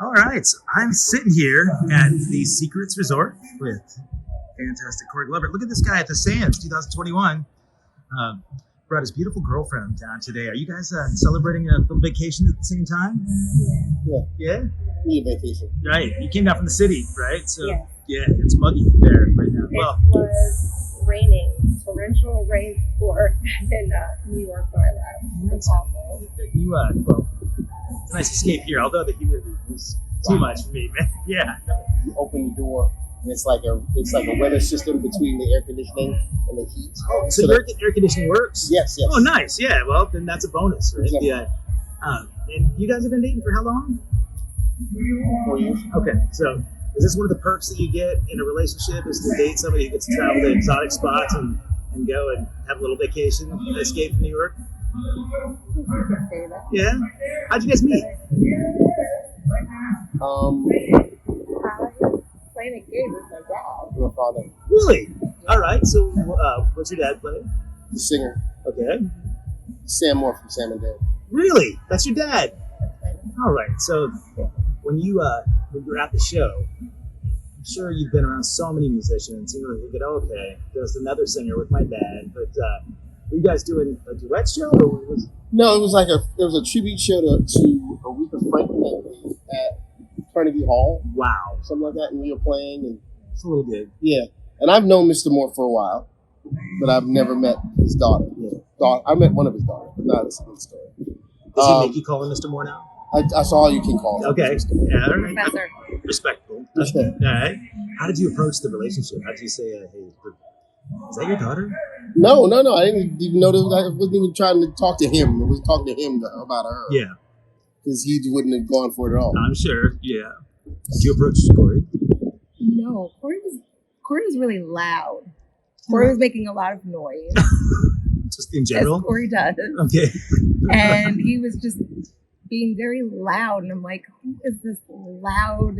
All right, so I'm sitting here at the Secrets Resort with fantastic Corey Glover. Look at this guy at the Sands 2021. Brought his beautiful girlfriend down today. Are you guys celebrating a little vacation at the same time? Yeah? Need a vacation. Right. You came down from the city, right? So Yeah. it's muggy there right now. It was raining, torrential rain for in New York when I left. It was awful. Well, it's a nice escape here, although the humidity was too much for me, man. Yeah. You open the door, and it's like a weather system between the air conditioning and the heat. Oh, so your air conditioning works? Yes. Oh, nice. Yeah. Well, then that's a bonus, right? Exactly. Yeah. And you guys have been dating for how long? 4 years. Okay. So is this one of the perks that you get in a relationship? Is to date somebody who gets to travel to exotic spots and go and have a little vacation, escape from New York? Yeah. How'd you guys meet? I was playing a game with my dad. My father, Really? All right. So what's your dad play? the singer, Okay. Sam Moore from Sam and Dave. Really? That's your dad? All right. So when you're at the show, I'm sure you've been around so many musicians. You're thinking, okay, there's another singer with my dad. But were you guys doing a duet show, or was? No, it was a tribute show to Aretha Franklin at Carnegie Hall, Wow, something like that, and we were playing, and it's a little good. yeah. And I've known Mr. Moore for a while, but I've never met his daughter. I met one of his daughters, but not a good story. Does he make you call him Mr. Moore now? That's all you can call him. Okay, yeah, all right. Professor. Respectful. All right. How did you approach the relationship? How did you say, "Hey, is that your daughter?" No. I didn't even know that. I wasn't even trying to talk to him. I was talking to him about her. Yeah, Because he wouldn't have gone for it at all. I'm sure. Yeah. Did you approach Corey? No, Corey was really loud. Corey was making a lot of noise, Just in as general. Corey does, Okay. and he was just being very loud. And I'm like, who is this loud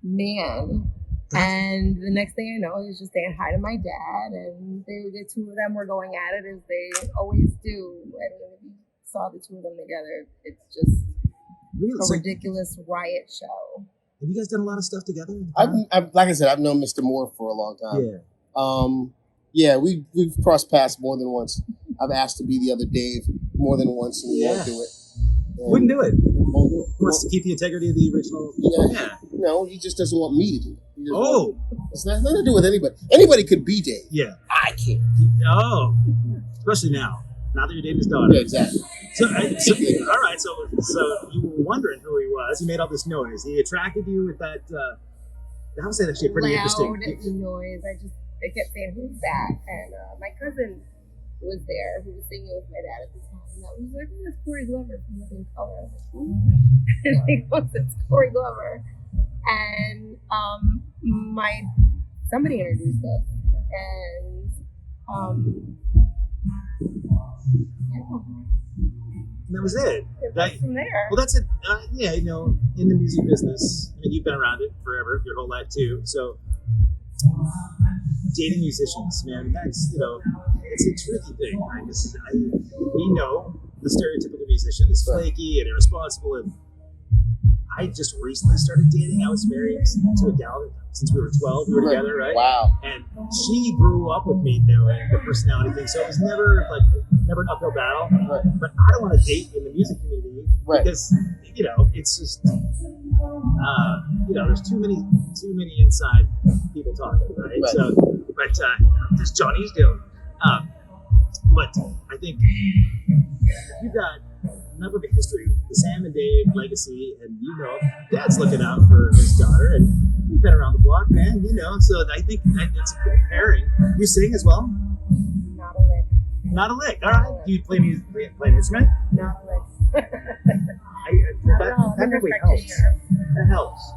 man? And the next thing I know, he was just saying hi to my dad, and the two of them were going at it as they always do. I mean, if you saw the two of them together, it's just Really? a So, ridiculous riot show. have you guys done a lot of stuff together? I've like I said, I've known Mr. Moore for a long time. Yeah. We've crossed paths more than once. I've asked to be the other Dave more than once, and we won't do it. And Wouldn't do it. Won't do it. He wants to keep the integrity of the original. Yeah. No, he just doesn't want me to do it. He just Oh. it's nothing to do with anybody. Anybody could be Dave. Yeah. I can't. Oh. Especially now. Now that you're dating his daughter. Yeah, exactly. So all right. So you were wondering who he was. He made all this noise. He attracted you with that. That was actually pretty Loud interesting. noise. I kept saying, "Who's that?" And my cousin was there, who was singing with my dad at the time. And I was like, "Oh, that's Corey Glover from Living Color." I was like, "Ooh." And he goes, "It's Corey Glover." And somebody introduced us, and And that was it. it went from there. Well, that's it. Yeah, in the music business, I mean, you've been around it forever, your whole life too. So, dating musicians, man, that's it's a tricky thing, right? Because we know the stereotypical musician is flaky and irresponsible, and I just recently started dating. I was married to a gal since we were 12. We were together, right? Wow. And she grew up with me knowing the personality thing, so it was never an uphill battle. Right. But I don't want to date in the music community because it's just there's too many inside people talking, right? So, but there's Johnny's doing. But I think you've got enough of a history, the Sam and Dave legacy, and Dad's looking out for his daughter, and you've been around the block, man. So I think it's a good pairing. You sing as well? Not a lick. Not a lick. All right. Do you play music? Play an instrument? Not a lick. That really helps. That helps.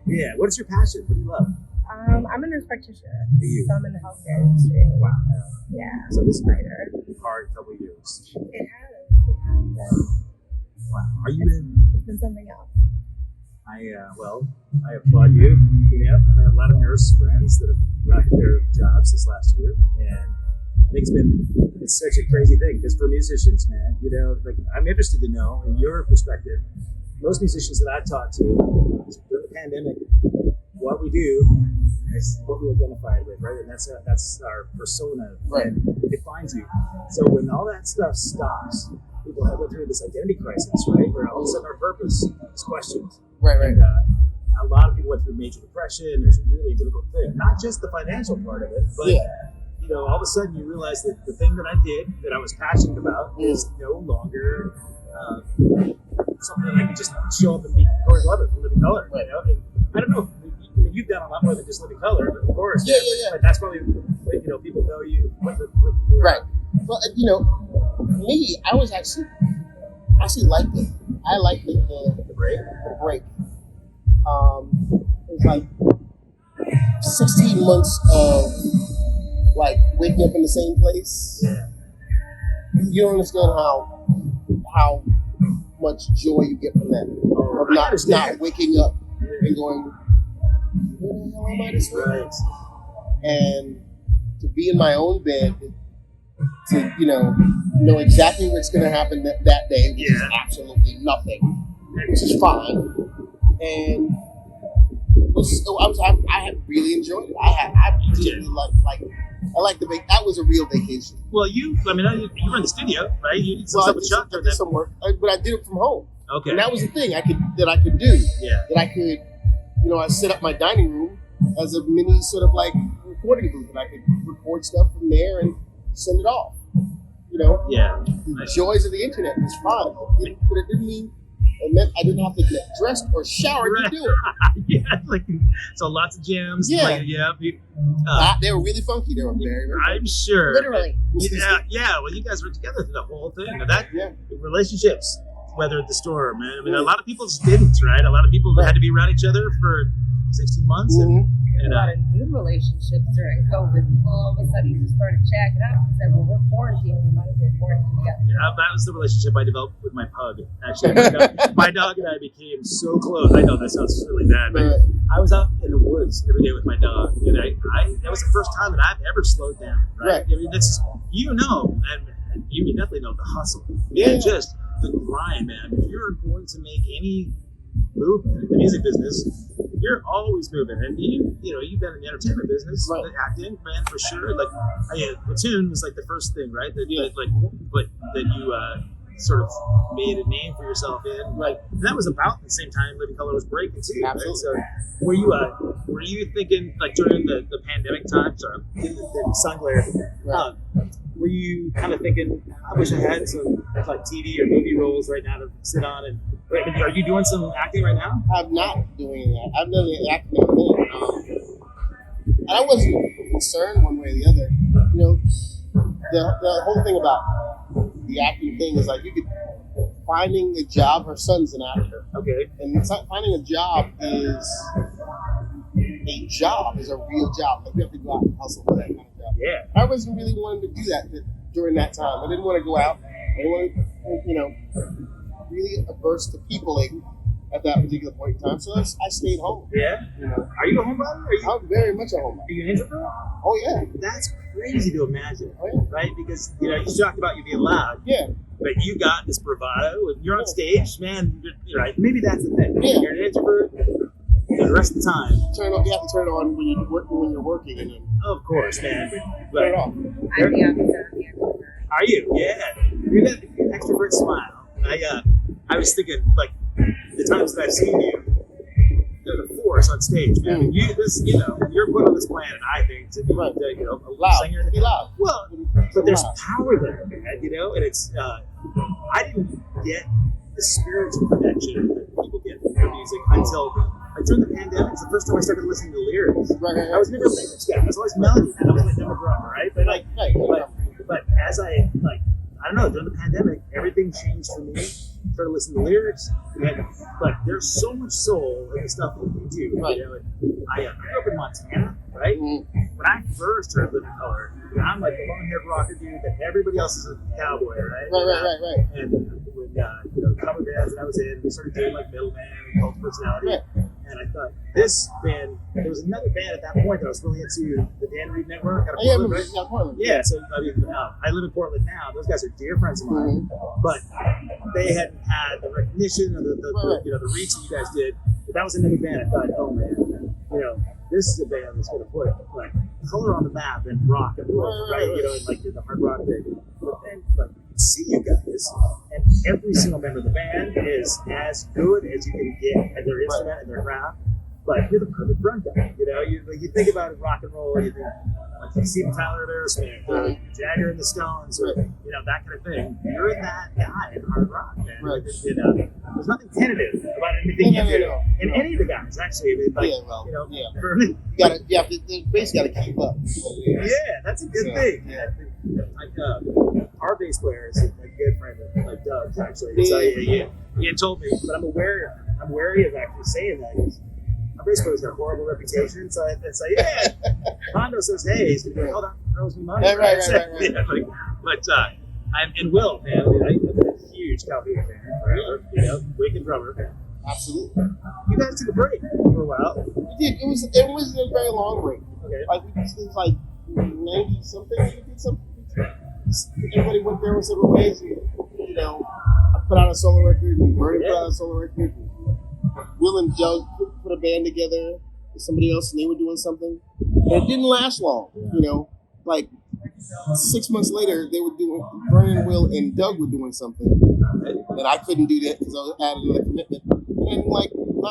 Yeah. What is your passion? What do you love? I'm a nurse practitioner. Are you? So I'm in the healthcare industry. Wow. Yeah. So this has been a hard couple of years. It has. Wow. Are you in? It's been something else. I applaud you. I have a lot of nurse friends that have left their jobs this last year, and I think it's such a crazy thing because for musicians, man, I'm interested to know in your perspective, most musicians that I've talked to during the pandemic, what we do is what we identified with, right? And that's our persona, Right. and it defines you. So when all that stuff stops, people have go through this identity crisis, right? Where all of a sudden our purpose is questioned. Right. And, a lot of people went through major depression. It's a really difficult thing. Not just the financial part of it, but you know, all of a sudden you realize that the thing that I did, that I was passionate about, is no longer something that I could just show up and be Corey Glover from Living Color. Right. You know? And I don't know. I mean, you've done a lot more than just Living Color, but of course, Yeah. But that's probably, you know, people know you. What you Right. Well, you know, me, I actually liked it. I liked the break. The break. It was like 16 months of like waking up in the same place. Yeah. You don't understand how much joy you get from that. Of not waking up and going, where the hell am I this week? Right. And to be in my own bed, to know exactly what's going to happen that day, which is absolutely nothing, which is fine. And I really enjoyed it. I really liked the vacation. That was a real vacation. Well, you run the studio, right? You did some stuff with Chuck. I did some work, but I did it from home. Okay. And that was the thing I could do. Yeah. That I could, I set up my dining room as a mini sort of like recording booth, and I could record stuff from there and send it off. Yeah. The joys of the internet was fun, but it didn't mean it meant I didn't have to get dressed or showered to do it. So lots of jams. Yeah. They were really funky. They were very, very I'm sure. Literally. Yeah. Well, you guys were together through the whole thing. Relationships weathered the storm, man. I mean, a lot of people just didn't, right? A lot of people had to be around each other for 16 months. Mm-hmm. And a lot of new relationships during COVID. People all of a sudden just started checking out and said, well, we're quarantined. We might as well quarantine together. Yeah, that was the relationship I developed with my pug. Actually, my dog and I became so close. I know that sounds really bad, but I was out in the woods every day with my dog, and I that was the first time that I've ever slowed down. Right? I mean, that's and you definitely know the hustle. Yeah. Just the grind, man. If you're going to make any movement in the music business, you're always moving. And you've been in the entertainment business, the acting, man, for sure. Like, Platoon was like the first thing, right? That you sort of made a name for yourself in. Right. And that was about the same time Living Color was breaking too. Absolutely. Right? So were you thinking, like, during the pandemic time, the sun glare, were you kind of thinking, I wish I had some like TV or movie roles right now to sit on? And are you doing some acting right now? I'm not doing that. I've done acting in a minute. And I wasn't concerned one way or the other. The whole thing about the acting thing is like finding a job. Her son's an actor. Okay. And finding a job is a real job. Like, you have to go out and hustle for that kind of job. Yeah. I wasn't really wanting to do that during that time. I didn't want to go out. I didn't want to, really averse to peopling at that particular point in time. So I stayed home. Yeah. Are you a homebody? I'm very much a homebody. Are you an introvert? Oh yeah. That's crazy to imagine. Oh, yeah. Right? Because you talked about you being loud. Yeah. But you got this bravado, and you're on stage, man. You're right. Maybe that's the thing. Yeah. You're an introvert. The rest of the time, you have to turn it on when you're working, and then. Of course, man. But turn it off. I'm the opposite of the extrovert. Are you? Yeah. You're that extrovert smile. I was thinking, like, the times that I've seen you, the force on stage, man. I mean, you're put on this planet, I think, to be, a loud. singer. To be loud. Well, but there's power there, man. And it's, I didn't get the spiritual connection that people get from music until during the pandemic. It's the first time I started listening to lyrics. Right. I was never a lyrics guy. I was always melody, and I was never drummer, right? But as I don't know, during the pandemic, everything changed for me. I started listening to lyrics, but there's so much soul in the stuff that we do. Right. I grew up in Montana, right? Mm-hmm. When I first heard Living Color, I'm like the long-haired rocker dude that everybody else is a cowboy, right? Right. And when cover bands that I was in, we started doing like Middleman and Cult Personality. Right. And I thought, this band, there was another band at that point that I was really into, the Dan Reed Network out of Portland, right? Yeah, Portland. Yeah, so I mean, I live in Portland now. Those guys are dear friends of mine, but they hadn't had the recognition or the reach that you guys did. But that was another band. I thought, oh man, this is a band that's going to put like color on the map and rock and roll, right? And like the hard rock thing. But then, like, see you guys, and every single member of the band is as good as you can get at their instrument and their craft. But you're the perfect front guy, you think about rock and roll, you think like Steven Tyler of Aerosmith, or Jagger and the Stones, or that kind of thing. You're that guy in hard rock, man. Right. There's nothing tentative about anything you do, and any of the guys actually. Vernon, you have to basically got to keep up. Yeah, that's a good thing. Yeah. Like our bass player is a good friend of like Doug's actually. So he had told me, but I'm wary of actually saying that. Our bass player's got a horrible reputation, so it's like, yeah, Hondo says, hey, he's gonna be like, hold on, throws me money. Right. And Will, man, I'm a huge Calhoun fan forever, wicked drummer. Absolutely. You guys took a break for a while. We did. It wasn't a very long break. Okay. Like we did like 90 something. We did something. Everybody went their separate ways. I put out a solo record, and Vernon put out a solo record. Will and Doug put a band together with somebody else, and they were doing something. And it didn't last long, Like 6 months later, they were doing Vernon, Will, and Doug were doing something, and I couldn't do that because I had another commitment. And like 9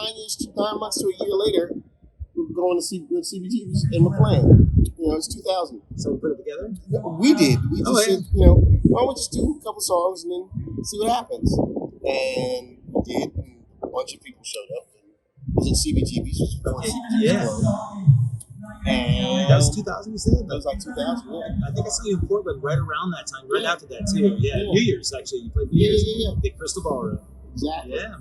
months to a year later, we were going to see CBGBs and we're playing. It's 2000. So we put it together. We did. We just said, why don't we just do a couple songs and then see what happens? And we did. A bunch of people showed up. It was at CBGB's, which was before CBGB's closed. And that was 2000, you said? That was like 2000, yeah. I think I saw you in Portland right around that time, right after that too. Yeah, New Year's actually. You played New Year's. Big Crystal Ballroom. Exactly. Yeah.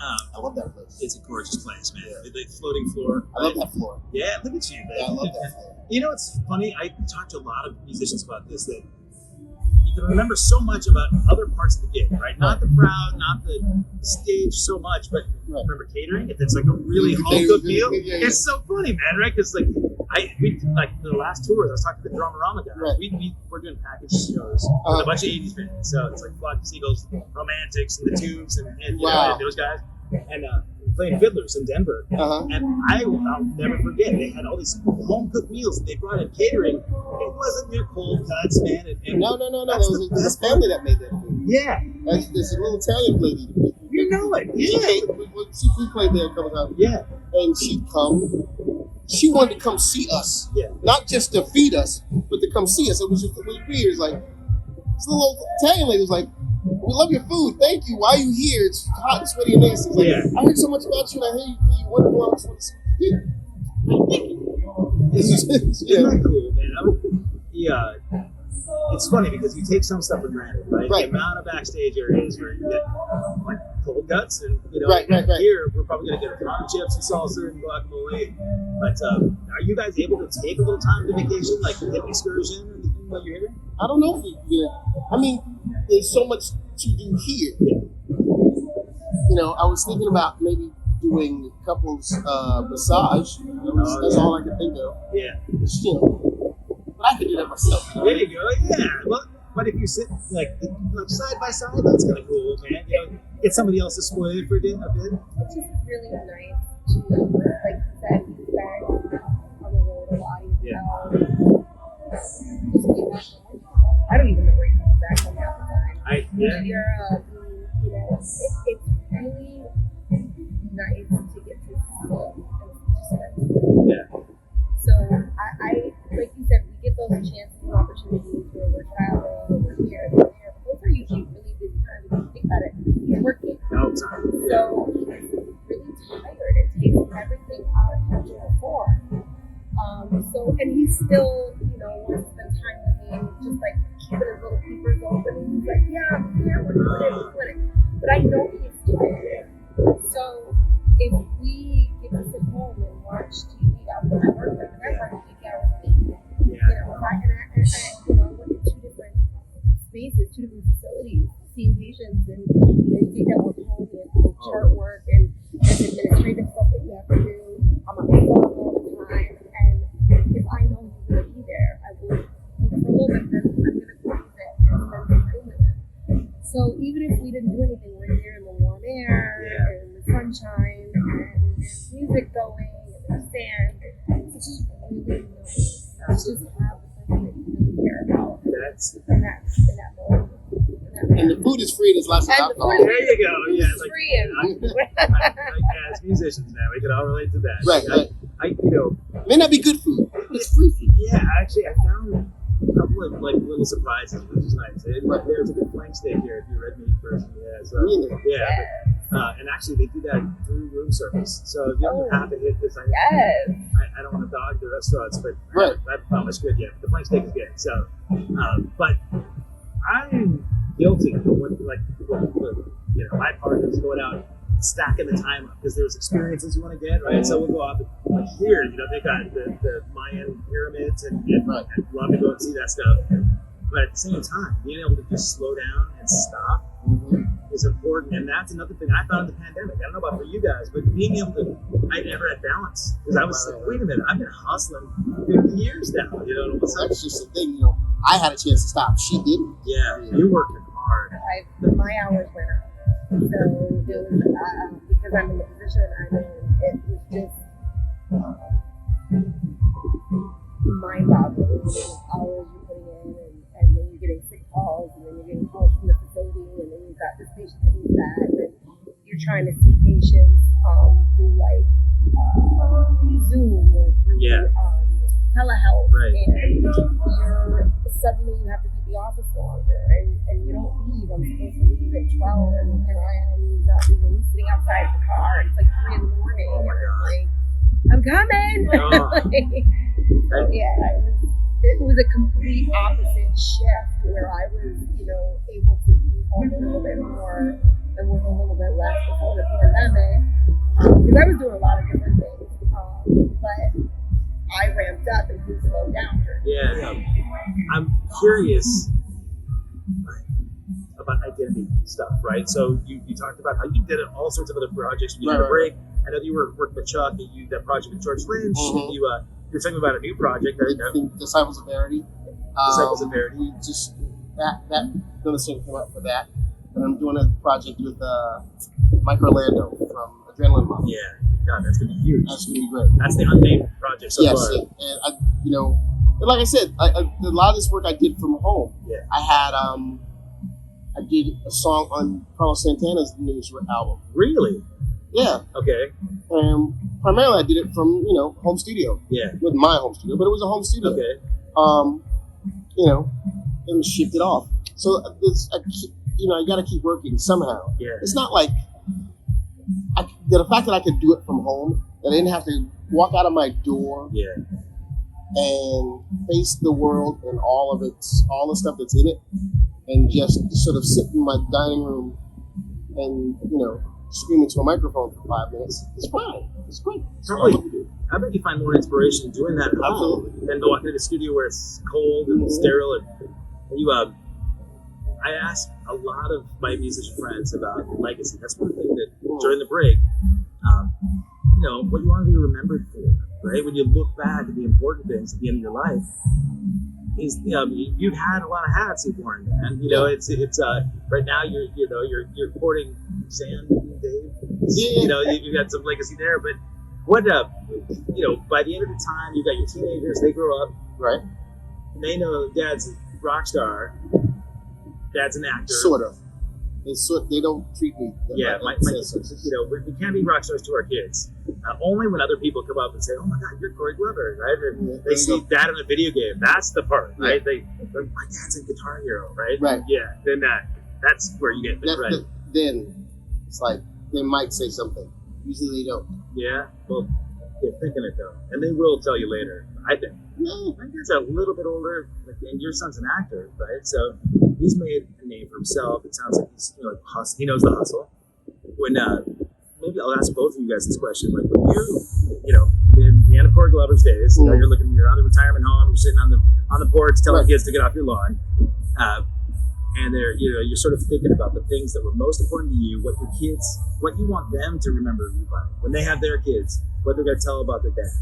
I love that place. It's a gorgeous place, man. The floating floor. I love that floor. Yeah, look at you, man. Yeah, I love that floor. It's funny. I talked to a lot of musicians about this, that you can remember so much about other parts of the gig, right? Not the crowd, not the stage so much, but remember catering. If it's like a really home cooked meal, it's so funny, man, right? Because like the last tours, I was talking to the Dramarama guys. Right. We're doing package shows with a bunch of 80s bands, so it's like Flock of Seagulls, Romantics, and the Tubes, and those guys, and playing Fiddlers in Denver. And I'll never forget, they had all these home cooked meals that they brought in catering. It wasn't your cold cuts, man. No. There was a family that made that food. Yeah. There's a little Italian lady. You know it. Yeah. We played there a couple times. Yeah. And she'd come. She wanted to come see us. Yeah. Not just to feed us, but to come see us. It was weird. It was like, this little Italian lady was like, we love your food. Thank you. Why are you here? It's hot and sweaty and nice. Like, I heard so much about you, and I hear you wonderful. I just want to see you. Thank you. Isn't that cool, man? It's funny because you take some stuff for granted, right? The amount of backstage areas where you get like cold cuts, and here we're probably gonna get potato chips and salsa and guacamole. But are you guys able to take a little time to vacation, like hit an excursion or anything while you're here? I don't know if we can. I mean, there's so much to do here. I was thinking about maybe doing couples massage. That's all I could think of. Yeah. But I could do that myself. There you go. Yeah. Well, but if you sit like side by side, that's kind of cool, man. Get somebody else to spoil it for a bit. It's just really nice to, like you said, be back on the road a lot. I don't even know where he comes back from half the time. It's really nice to get to So I like you said, we get those chances and opportunities where we're traveling, or we're here, and we're there. But those are usually really busy times. If you think about it, you're working. So he's really tired. It takes everything out of him to perform. And he's still, wants to spend time with me and just like keeping his little peepers open. And he's like, yeah, I'm here, we're doing it. But I know he's tired. So if we get to sit home and watch TV after I work, like I work 8 hours a week. I work in 2 different spaces, 2 different facilities, seeing patients, and you take that work home and chart work, and there's administrative stuff that you have to do. I'm on the phone all the time, and if I know he's going to be there, I will look for a little bit, then I'm going to close it and spend some time with him. So even if we didn't do anything, we're here in the warm air, and the sunshine, and there's music going, and there's sand. It's just really nice to just have the person that you really care about. That's in that moment. And the food is free. There's lots of alcohol. there you go. Yeah, It's like, free as musicians now, we can all relate to that. Right. I May not be good food, but it's free food. yeah, actually, I found a couple of like little surprises, which is nice. There's a good flank steak here if you're a red meat person. Yeah, so Really? and actually they do that through room service. So if you don't have to hit this, I don't want to dog the restaurants, but Right. I haven't found much good yet. The flank steak is good. So, but I'm guilty of what my partner's going out stacking the time up because there's experiences you want to get, right? So we'll go out like here, they got the Mayan pyramids and I'd love to go and see that stuff. But at the same time, being able to just slow down and stop is important. And that's another thing I found in the pandemic. I don't know about for you guys, but being able to, I never had balance because I was like, wait a minute, I've been hustling for years now, That's just the thing, I had a chance to stop. She didn't. Yeah, you're working hard. My hours went up. So there was, because I'm in the position I'm in, it was just mind-boggling. The hours you're putting in, and then you're getting sick calls, and then you're getting calls from the facility, and then you've got this patient that needs that, and then you're trying to see patients through like Zoom or through telehealth, and you're suddenly you have to be at the office longer, and you don't leave. I'm supposed to leave at 12, and here I am not leaving, sitting outside the car. It's like 3 in the morning. Oh my God. Like, I'm coming. It was a complete opposite shift where I was, able to be home a little bit more and work a little bit less before the pandemic, because I was doing a lot of different things, but I ramped up and he slowed down. I'm curious about identity stuff, right? So you talked about how you did all sorts of other projects when you had a break. I know that you were working with Chuck, and you that project with George Lynch. You were talking about a new project. Disciples of Verity. Disciples of Verity. Just that illustrator came up for that. And I'm doing a project with Mike Orlando from Adrenaline Mob. Yeah, God, that's gonna be huge. That's gonna be great. That's the unnamed project so far. Yes, and and like I said, a lot of this work I did from home. Yeah. I had I did a song on Carlos Santana's newest album. Really? Yeah. Okay. And primarily I did it from home studio. Yeah. It wasn't my home studio, but it was a home studio. Okay. And shipped it off. So I got to keep working somehow. Yeah. It's not like the fact that I could do it from home, that I didn't have to walk out of my door. Yeah. And face the world and all the stuff that's in it, and just sort of sit in my dining room and scream into a microphone for 5 minutes. It's fine. It's great. I bet you find more inspiration doing that at home than walking into the studio where it's cold and sterile. And you, I ask a lot of my musician friends about legacy. That's one thing that during the break, what you want to be remembered for, right? When you look back at the important things at the end of your life, is you've had a lot of hats you've worn, man. It's right now you're courting Sam, Dave. You've got some legacy there, but what by the end of the time you've got your teenagers, they grow up, right? And they know Dad's a rock star, Dad's an actor, sort of. They don't treat me. We can't be rock stars to our kids. Only when other people come up and say, "Oh my God, you're Corey Glover," right? Or they see Dad in a video game. That's the part, right? My dad's a Guitar Hero, right? Right. Yeah. Then that's where you get right. Then it's like they might say something. Usually they don't. Yeah. Well, they're thinking it though, and they will tell you later. I think. My dad's a little bit older, and your son's an actor, right? So he's made a name for himself. It sounds like he's he knows the hustle. When maybe I'll ask both of you guys this question: like when in the end of Corey Glover's days, you're looking, you're on the retirement home, you're sitting on the porch telling kids to get off your lawn. and you're sort of thinking about the things that were most important to you, what you want them to remember you by when they have their kids, what they're going to tell about their dad.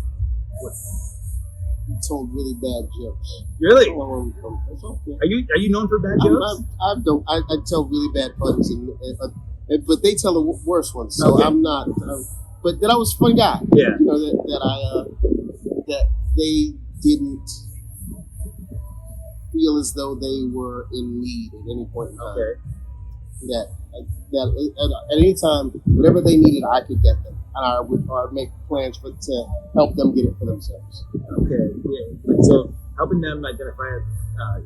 He told really bad jokes. Really? Okay. Are you known for bad jokes? I tell really bad puns, but they tell the worst ones. So okay. I'm not. But that I was a fun guy. Yeah. You know that they didn't feel as though they were in need at any point in time. Okay. That at any time, whatever they needed, I could get them, and I would make plans to help them get it for themselves. Okay. Yeah. So helping them identify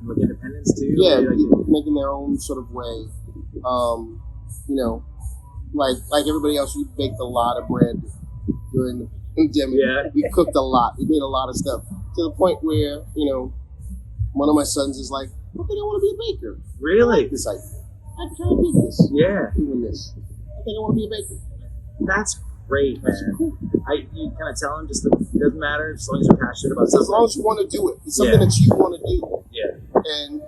independence too. Yeah, making their own sort of way. Like everybody else, we baked a lot of bread during the pandemic. Yeah. We cooked a lot. We made a lot of stuff to the point where one of my sons is like, I think I want to be a baker. Really? I like this idea. I kind of dig this. Yeah. Doing this. I think I want to be a baker. That's great, man. That's cool. You kind of tell them just that it doesn't matter as long as you're passionate about something. As long as you want to do it. It's something that you want to do. Yeah. And,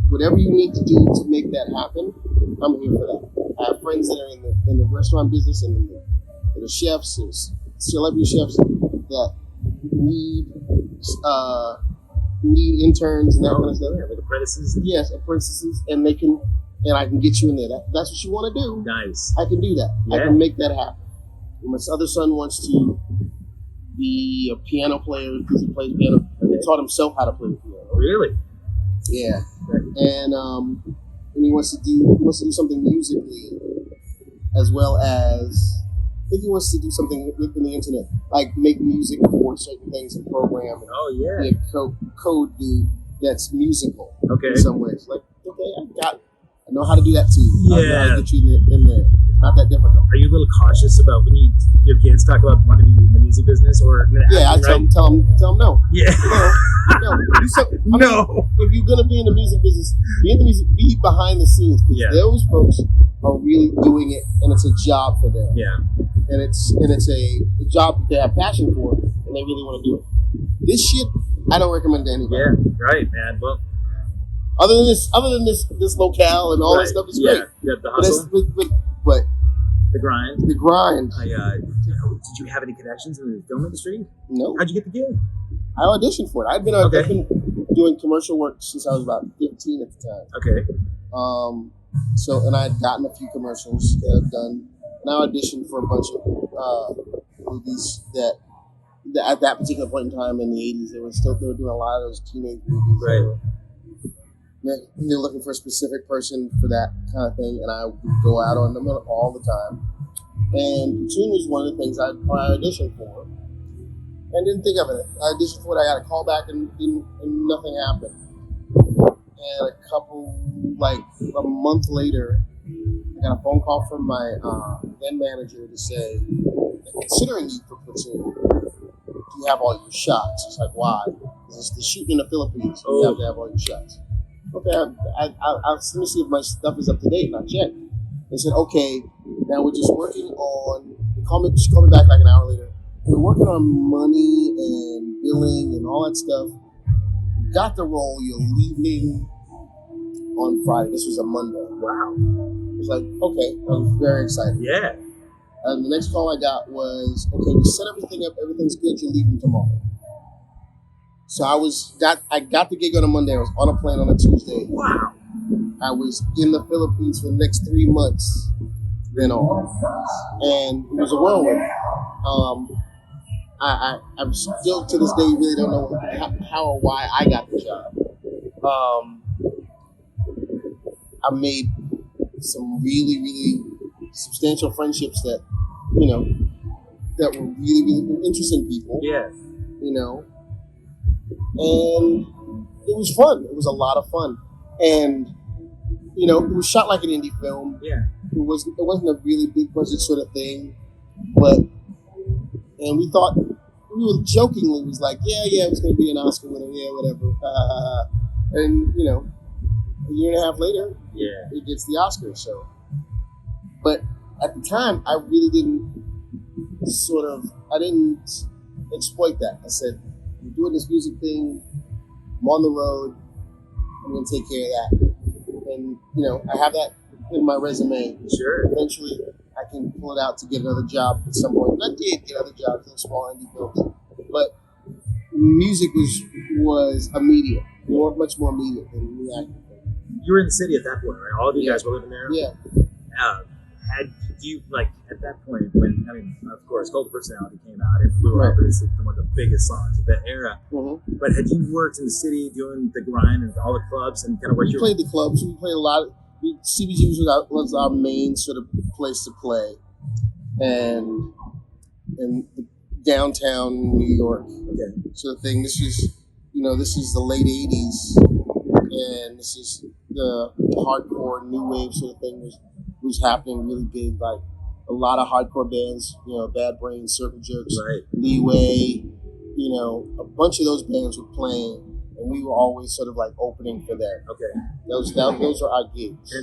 whatever you need to do to make that happen, I'm here for that. I have friends that are in the restaurant business and the chefs, there's celebrity chefs that need interns and that kind of stuff. Yeah, like apprentices. Yes, apprentices, and I can get you in there. That's what you want to do. Nice. I can do that. Yeah. I can make that happen. And my other son wants to be a piano player because he plays piano. He taught himself how to play the piano. Really? Yeah. And he wants to do something musically, as well as I think he wants to do something within the internet, like make music for certain things and program. And oh yeah. Be a code dude that's musical. Okay. In some ways, like I know how to do that too. Yeah. I know how to get you in there. It's not that difficult. Are you a little cautious about when your kids talk about wanting to be in the music business or? Yeah, I tell them no. Yeah. No. No. If you're gonna be in the music business, be behind the scenes. Yeah. Those folks are really doing it, and it's a job for them. Yeah. And it's a job that they have passion for, and they really want to do it. This shit, I don't recommend to anybody. Yeah. Right, man. Well. Other than this locale and all that stuff is great. Yeah. The hustle. But the grind. The grind. Did you have any connections in the film industry? No. How'd you get the gig? I auditioned for it. I've been doing commercial work since I was about 15 at the time. Okay. And I had gotten a few commercials that I've done. And I auditioned for a bunch of movies that at that particular point in time in the 80s, they were doing a lot of those teenage movies. Right. They're looking for a specific person for that kind of thing, and I would go out on them all the time. And Platoon was one of the things I auditioned for, and didn't think of it. I auditioned for it. I got a call back, and nothing happened. And a month later, I got a phone call from my then manager to say, "They're considering you for Platoon. Do you have all your shots?" It's like, why? Because it's the shooting in the Philippines, so you have to have all your shots. Okay, I'll let me see if my stuff is up to date, and I checked. They said, okay, now we're just working on, she called me back like an hour later. We're working on money and billing and all that stuff. You got the role, you're leaving on Friday. This was a Monday. Wow. I was like, okay, I was very excited. Yeah. And the next call I got was, okay, we set everything up, everything's good, you're leaving tomorrow. So I got the gig on a Monday. I was on a plane on a Tuesday. Wow. I was in the Philippines for the next 3 months then on. And it was a whirlwind. I'm still to this day really don't know how or why I got the job. I made some really, really substantial friendships that were really, really interesting people. Yeah. And it was fun. It was a lot of fun. And, it was shot like an indie film. Yeah. It wasn't a really big budget sort of thing. And we were jokingly, was like, yeah, it was going to be an Oscar winner. Yeah, whatever. And, a year and a half later, it gets the Oscar. So, but at the time, I really didn't exploit that. I said, I'm doing this music thing. I'm on the road. I'm going to take care of that. and I have that in my resume. Sure. Eventually, I can pull it out to get another job at some point. And I did get other jobs in small indie films, but music was immediate, much more immediate than the acting thing. You were in the city at that point, right? All of you guys were living there. Yeah. Had you at that point when of course, Cult of Personality came out, it blew up. It's one of the biggest songs of that era. Mm-hmm. But had you worked in the city doing the grind and all the clubs and kind of we played the clubs? We played a lot. CBG was our main sort of place to play, and downtown New York sort of thing. This is the late '80s, and this is the hardcore new wave sort of thing was happening really big. Like a lot of hardcore bands, Bad Brains, Circle Jerks, Leeway, a bunch of those bands were playing. And we were always sort of like opening for them. Okay, those are our gigs,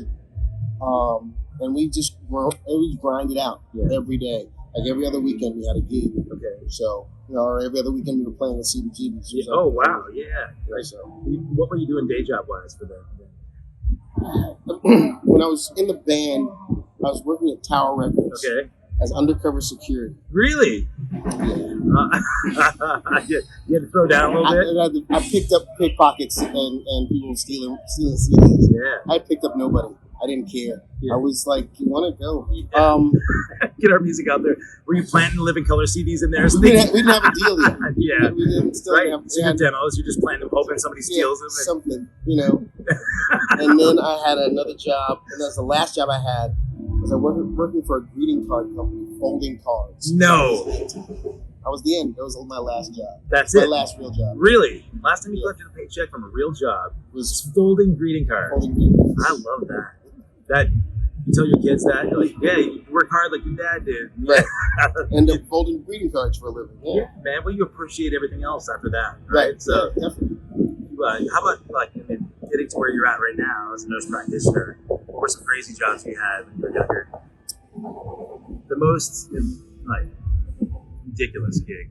and we just grind it out every day. Like every other weekend we had a gig. Okay, so or every other weekend we were playing at CBG. Oh wow, yeah. So, what were you doing day job wise for that? When I was in the band, I was working at Tower Records. Okay. As undercover security. Really? Yeah. You had to throw down a little bit? I picked up pickpockets and people stealing CDs. Yeah. I picked up nobody. I didn't care. Yeah. I was like, you want to go? Get our music out there. Were you planting Living Color CDs in there? We didn't have a deal yet. Yeah. We didn't still have demos. You're just planting them, hoping somebody steals them. Something, And then I had another job, and that's the last job I had. I was working for a greeting card company, folding cards. No. I was the end. That was my last job. That's my last real job. Really? Last time you collected a paycheck from a real job was folding greeting cards. Folding greeting cards. I love that. That you tell your kids that, you're like, yeah, you work hard like your dad did. Right. And they're folding greeting cards for a living. Yeah, man. Well, you appreciate everything else after that, right? So, definitely. How about getting to where you're at right now as a nurse practitioner? What were some crazy jobs you had when you were younger? The most ridiculous gig.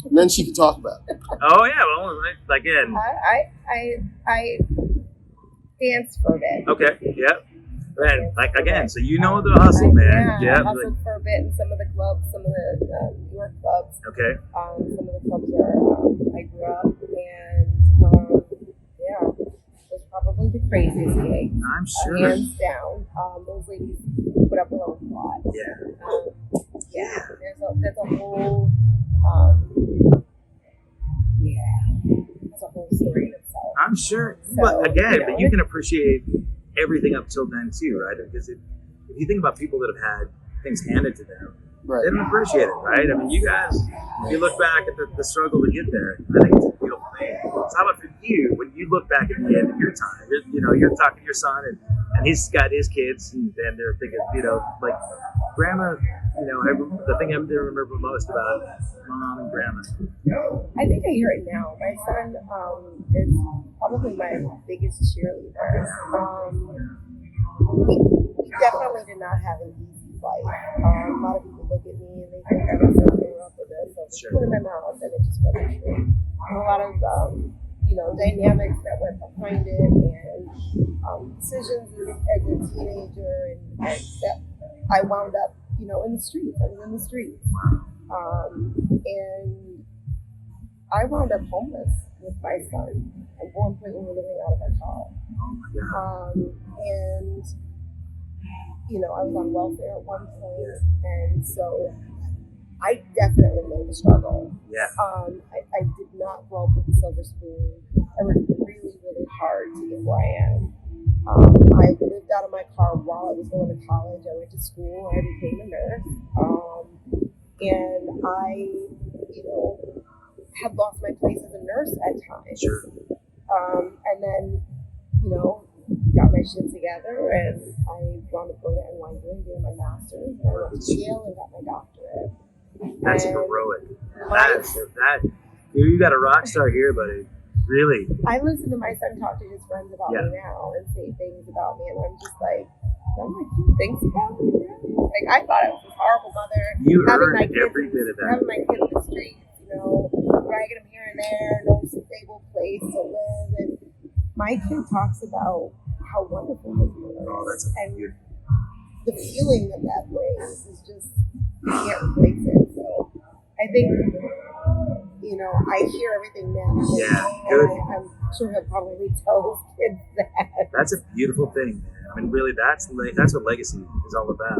And then she could talk about it. Oh yeah, well again. I danced for a bit. Okay, yeah. Man, again, so the hustle, man. Yeah, I hustled for a bit in some of the clubs, some of the New York clubs. Okay. Some of the clubs where I grew up, and it was probably the craziest gig. I'm sure. Hands down. Those ladies put up a little lot. Yeah. That's a whole. That's a whole story in itself. I'm sure. So, but again, but you can appreciate everything up till then too, right? Because if you think about people that have had things handed to them, they don't appreciate it, right? I mean, you guys, if you look back at the struggle to get there, I think it's a beautiful thing. So how about for you, when you look back at the end of your time, you're talking to your son and he's got his kids and they're thinking, grandma, the thing I remember most about mom and grandma. I think I hear it now. My son is probably my biggest cheerleader. He definitely did not have an easy life. A lot of people look at me and they think I was something up with this. So I just put it in my mouth and it just wasn't true. And a lot of dynamics that went behind it and decisions as a teenager and that I wound up, in the streets. I was in the streets. And I wound up homeless with my son. At one point we were living out of our car. And I was on welfare at one point, and so I definitely know the struggle. Yeah. I did not grow up with a silver spoon. I worked really, really hard to get where I am. I lived out of my car while I was going to college. I went to school. I became a nurse. And I, had lost my place as a nurse at times. Sure. And then, got my shit together and I wound up going to N.Y.C and getting my master's. And I went to Yale and got my doctorate. That's heroic. You got a rock star here, buddy. Really. I listen to my son talk to his friends about me now and say things about me, and I'm just like, he thinks about me now? I thought I was this horrible mother. You earned every bit of that. Having my kid in the streets, dragging him here and there, no stable place to live, and my kid talks about how wonderful his mother Oh, is. that's And beautiful. the feeling that brings is just, you can't replace it. So I think, I hear everything now. Yeah, And good. I'm sure he'll probably tell his kids that. That's a beautiful thing, man. I mean, really, that's what legacy is all about.